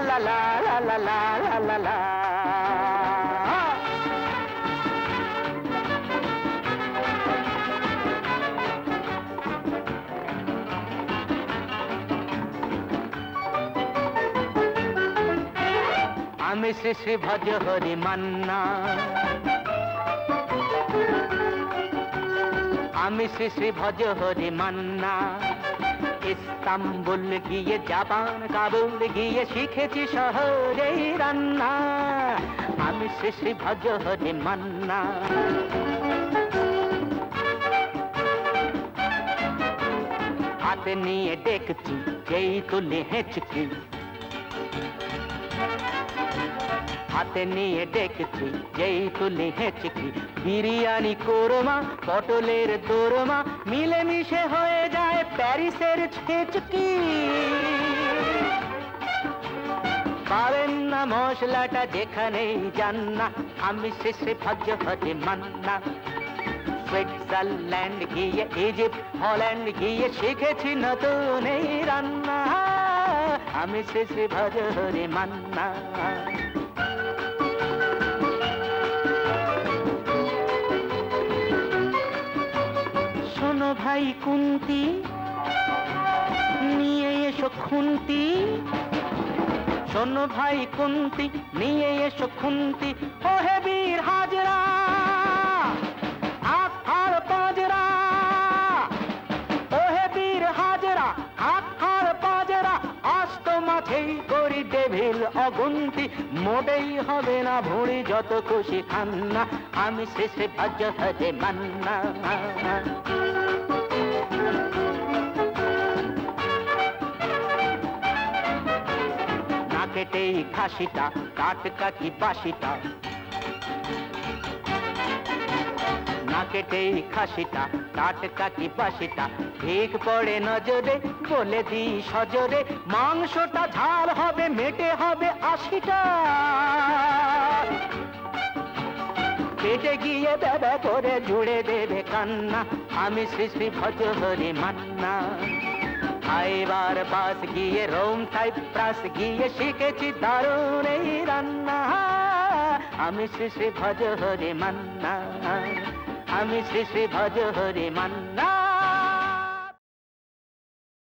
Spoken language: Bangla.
লা লা লা লা লা লা লা লা। আমি শ্রী শ্রী ভজ হরি মান্না, আমি শ্রী শ্রী ভজ হরি মান্না। ইস্তাম্বুল গিয়ে জাপান কাবুল গিয়ে শিখেছি শহরেই রান্না। আমি শ্রী শ্রী ভজ হরি মান্না। হাতে নিয়ে দেখছি যেই তুলে হেঁচকি, হাতে নিয়ে দেখছি যেই তুলে হেঁচকি। বিরিয়ানি কোরমা পটলের দোরমা মিলেমিশে হয়ে যায় প্যারিসের ছেচকি। পাবেন না মশলাটা যেখানেই যান না, আমি শ্রী শ্রী ভজ হরি মান্না। সুইজারল্যান্ড গিয়ে ইজিপ্ট হল্যান্ড গিয়ে শিখেছি নতুন এই রান্না। আমি শ্রী শ্রী ভজ হরি মান্না। শোনো ভাই কুন্তি, নিয়ে এসো খুন্তি। শোনো ভাই কুন্তি, নিয়ে এসো খুন্তি। ও হে বীর হাজরা হাত আর পাজরা, ও হে বীর হাজরা হাত আর পাজরা। আস্ত মাঝেই করি ডেভিল অগুন্তি, মোটেই হবে না ভুঁড়ি যত খুশি খান্না। আমি শ্রী শ্রী ভজ হরি মান্না। কেটেই খাসিটা টাটকা কি বাসিটা, না কেটেই খাসিটা টাটকা কি বাসিটা। ঠিক পড়ে নজরে বলে দিই সজরে, মাংসটা ঝাল হবে মেটে হবে 80টা। পেটে গিয়ে বেবা করে জুড়ে দেবে কান্না। আমি শ্রী শ্রী ভজ হরি মান্না। এবার বাস গিয়ে রোম সাইপ্রাস গিয়ে শিখেছি দারুণ এই রান্না। আমি শ্রী শ্রী ভজ হরি মান্না, আমি শ্রী শ্রী ভজ হরি মান্না।